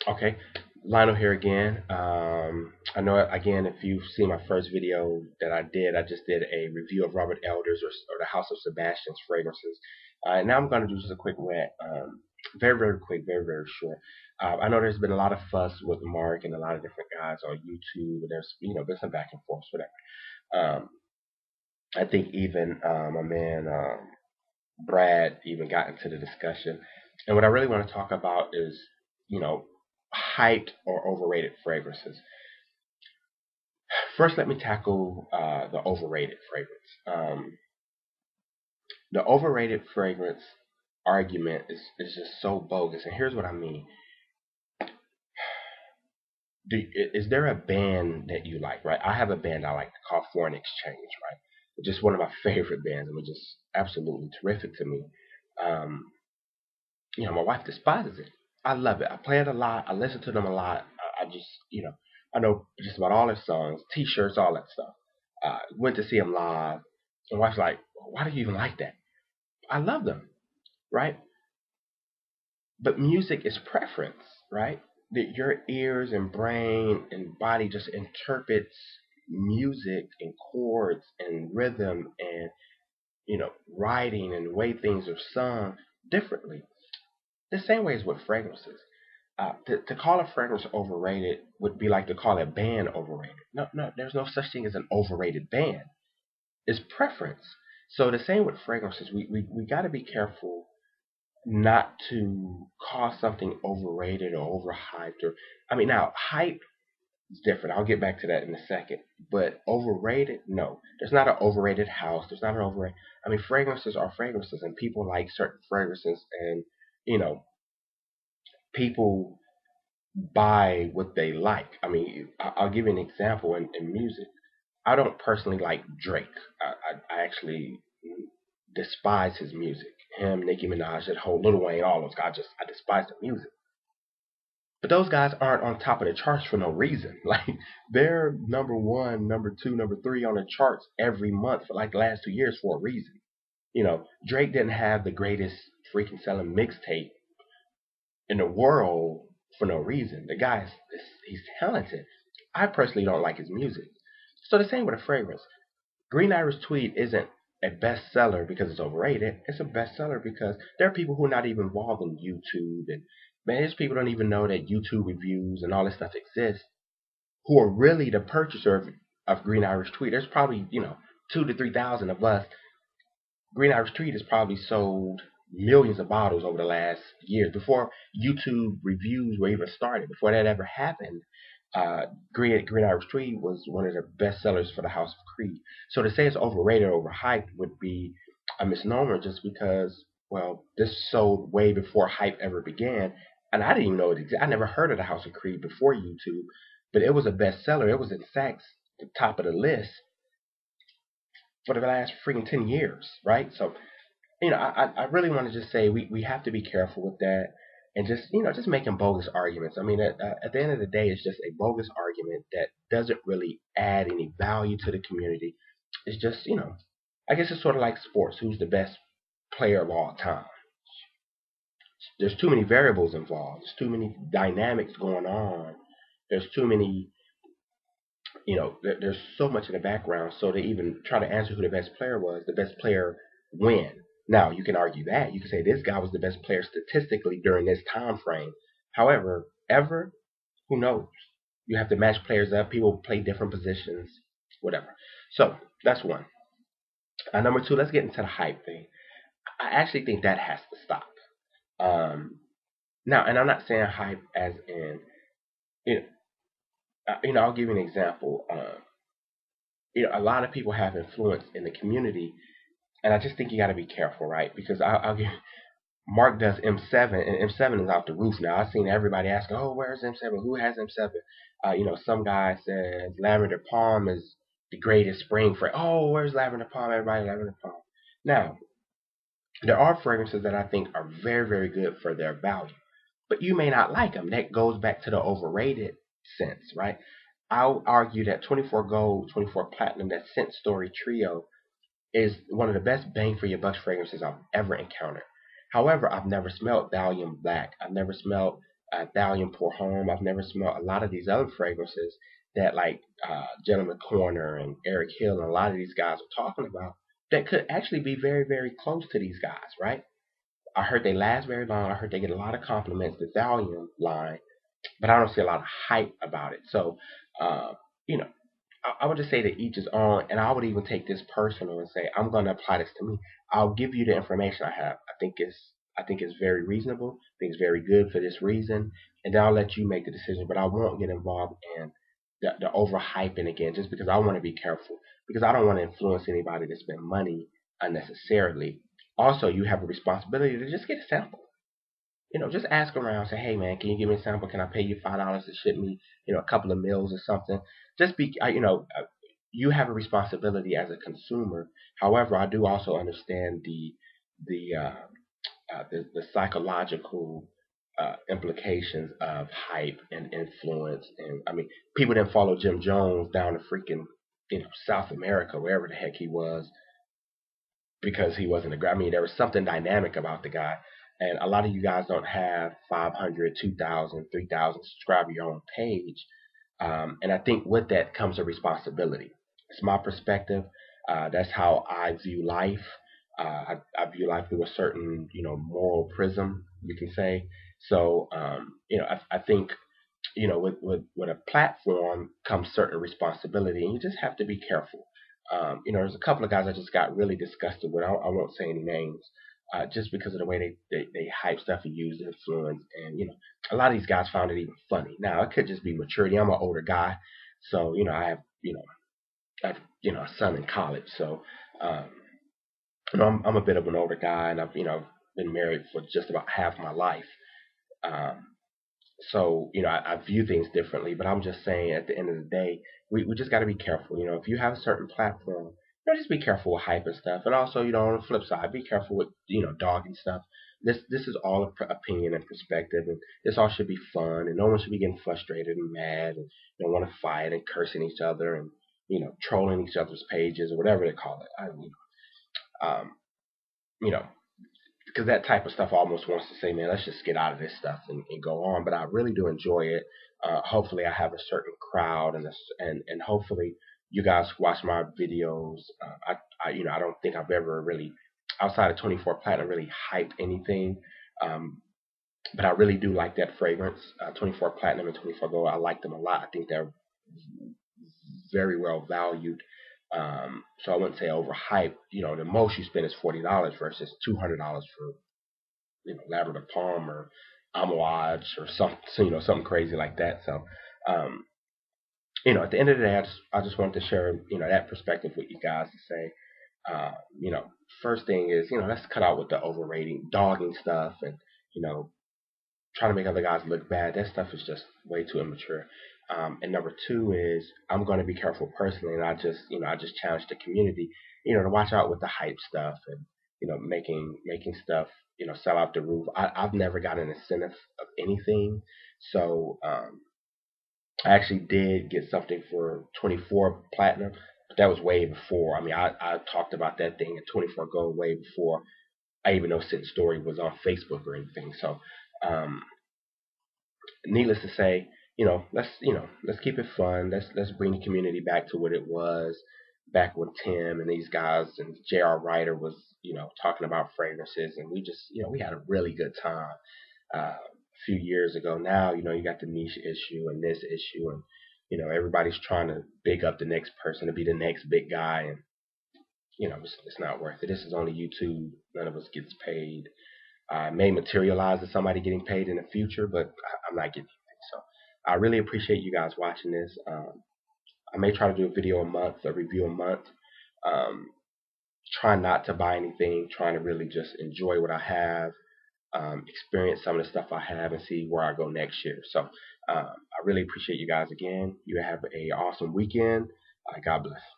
Okay, Lionel here again. I know again if you've seen my first video that I did, I just did a review of Robert Elder's or the House of Sebastian's fragrances. And now I'm going to do just a quick rant, very quick, very short. I know there's been a lot of fuss with Mark and a lot of different guys on YouTube, and there's been some back and forth, whatever. Um, I think even my man Brad even got into the discussion. And what I really want to talk about is, you know, hyped or overrated fragrances. First, let me tackle the overrated fragrance. The overrated fragrance argument is just so bogus. And here's what I mean. Is there a band that you like, right? I have a band I like called Foreign Exchange, right? It's just one of my favorite bands. I mean, just absolutely terrific to me. Um, my wife despises it. I love it. I play it a lot. I listen to them a lot. I just, I know just about all their songs, T-shirts, all that stuff. Went to see them live. My wife's like, "Why do you even like that?" I love them, right? But music is preference, right? That your ears and brain and body just interprets music and chords and rhythm and writing and the way things are sung differently. The same way as with fragrances. To call a fragrance overrated would be like to call a band overrated. No, there's no such thing as an overrated band. It's preference. So the same with fragrances. We got to be careful not to call something overrated or overhyped. Or I mean, now hype is different. I'll get back to that in a second. But overrated, no. There's not an overrated house. There's not an overrated. I mean, fragrances are fragrances, and people like certain fragrances, and you know, people buy what they like. I mean, I'll give you an example in music. I don't personally like Drake. I actually despise his music. Him, Nicki Minaj, that whole Lil Wayne, all those guys. I despise the music. But those guys aren't on top of the charts for no reason. Like they're number one, number two, number three on the charts every month for like the last 2 years for a reason. Drake didn't have the greatest freaking selling mixtape in the world for no reason. The guy's he's talented. I personally don't like his music. So the same with a fragrance. Green Irish Tweed isn't a bestseller because it's overrated. It's a bestseller because there are people who are not even involved in YouTube, and man, there's people who don't even know that YouTube reviews and all this stuff exists, who are really the purchaser of Green Irish Tweed. There's probably 2 to 3 thousand of us. Green Irish Tweed has probably sold millions of bottles over the last years. Before YouTube reviews were even started, before that ever happened, Green Irish Tweed was one of the best sellers for the House of Creed. So to say it's overrated or overhyped would be a misnomer just because, well, this sold way before hype ever began. And I didn't even know it existed. I never heard of the House of Creed before YouTube, but it was a bestseller. It was, in fact, the top of the list for the last freaking 10 years, right? So I really want to just say we have to be careful with that and just making bogus arguments. I mean, at the end of the day, it's just a bogus argument that doesn't really add any value to the community. It's just, I guess it's sort of like sports. Who's the best player of all time? There's too many variables involved. There's too many dynamics going on. There's too many, there's so much in the background. So to even try to answer who the best player was, the best player win. Now you can argue that you can say this guy was the best player statistically during this time frame. However, ever, who knows? You have to match players up. People play different positions, whatever. So that's one. Number two, let's get into the hype thing. I actually think that has to stop. Um, Now, and I'm not saying hype as in, you know, I'll give you an example. A lot of people have influence in the community, and I just think you got to be careful, right? Because I'll give Mark does M7, and M7 is off the roof now. I've seen everybody asking, "Oh, where's M7? Who has M7?" Some guy says Lavender Palm is the greatest spring fragrance. Oh, where's Lavender Palm? Everybody, Lavender Palm. Now, there are fragrances that I think are very good for their value, but you may not like them. That goes back to the overrated sense, right? I'll argue that 24 Gold, 24 Platinum, that Scent Story trio is one of the best bang for your buck fragrances I've ever encountered. However, I've never smelled Valium Black. I've never smelled Thallium Pour Home. I've never smelled a lot of these other fragrances that like Gentleman Corner and Eric Hill and a lot of these guys are talking about that could actually be very, very close to these guys, right? I heard they last very long. I heard they get a lot of compliments, the Valium line, but I don't see a lot of hype about it. So, uh, you know, I would just say that each is own, and I would even take this personal and say I'm going to apply this to me. I'll give you the information I have. I think it's very reasonable. I think it's very good for this reason, and then I'll let you make the decision. But I won't get involved in the overhyping again, just because I want to be careful because I don't want to influence anybody to spend money unnecessarily. Also, you have a responsibility to just get a sample. Just ask around. Say, hey man, can you give me a sample? Can I pay you $5 to ship me, a couple of meals or something? Just be, you have a responsibility as a consumer. However, I do also understand the the psychological implications of hype and influence. And I mean, people didn't follow Jim Jones down to freaking, South America, wherever the heck he was, because he wasn't a guy. I mean, there was something dynamic about the guy. And a lot of you guys don't have 500, 2,000, 3,000 subscribers your own page. And I think with that comes a responsibility. It's my perspective. That's how I view life. I view life through a certain, moral prism, you can say. So, I think with a platform comes certain responsibility, and you just have to be careful. There's a couple of guys I just got really disgusted with. I won't say any names, just because of the way they hype stuff and use influence. And a lot of these guys found it even funny. Now it could just be maturity. I'm an older guy, so I have a son in college, so um, I'm a bit of an older guy, and I've been married for just about half my life. Um, so, I view things differently, but I'm just saying at the end of the day, we just got to be careful. If you have a certain platform, just be careful with hype and stuff. And also, on the flip side, be careful with, dogging stuff. This is all opinion and perspective, and this all should be fun, and no one should be getting frustrated and mad and want to fight and cursing each other and, trolling each other's pages or whatever they call it. Um, you know, because that type of stuff almost wants to say, man, let's just get out of this stuff and go on. But I really do enjoy it. Hopefully, I have a certain crowd, and hopefully, you guys watch my videos. I don't think I've ever really, outside of 24 Platinum, really hyped anything. Um, but I really do like that fragrance, 24 Platinum and 24 Gold. I like them a lot. I think they're very well valued. So I wouldn't say overhyped. The most you spend is $40 versus $200 for Labrador Palm or Amouage or something crazy like that. So um, at the end of the day, I just wanted to share that perspective with you guys to say uh, you know first thing is let's cut out with the overrating, dogging stuff, and you know trying to make other guys look bad. That stuff is just way too immature. And number two is I'm going to be careful personally, and I just challenge the community, to watch out with the hype stuff and making stuff sell out the roof. I've never got an incentive of anything, so I actually did get something for 24 platinum, but that was way before. I mean, I talked about that thing at 24 gold way before I even know Sit Story was on Facebook or anything. So um, needless to say, let's keep it fun. Let's bring the community back to what it was back when Tim and these guys and J.R. Ryder was talking about fragrances, and we just we had a really good time a few years ago. Now you got the niche issue and this issue, and everybody's trying to big up the next person to be the next big guy, and it's not worth it. This is only YouTube. None of us gets paid. I may materialize as somebody getting paid in the future, but I'm not getting anything. So I really appreciate you guys watching this. I may try to do a video a month, a review a month. Um, trying not to buy anything, trying to really just enjoy what I have, experience some of the stuff I have, and see where I go next year. So I really appreciate you guys again. You have a awesome weekend. God bless.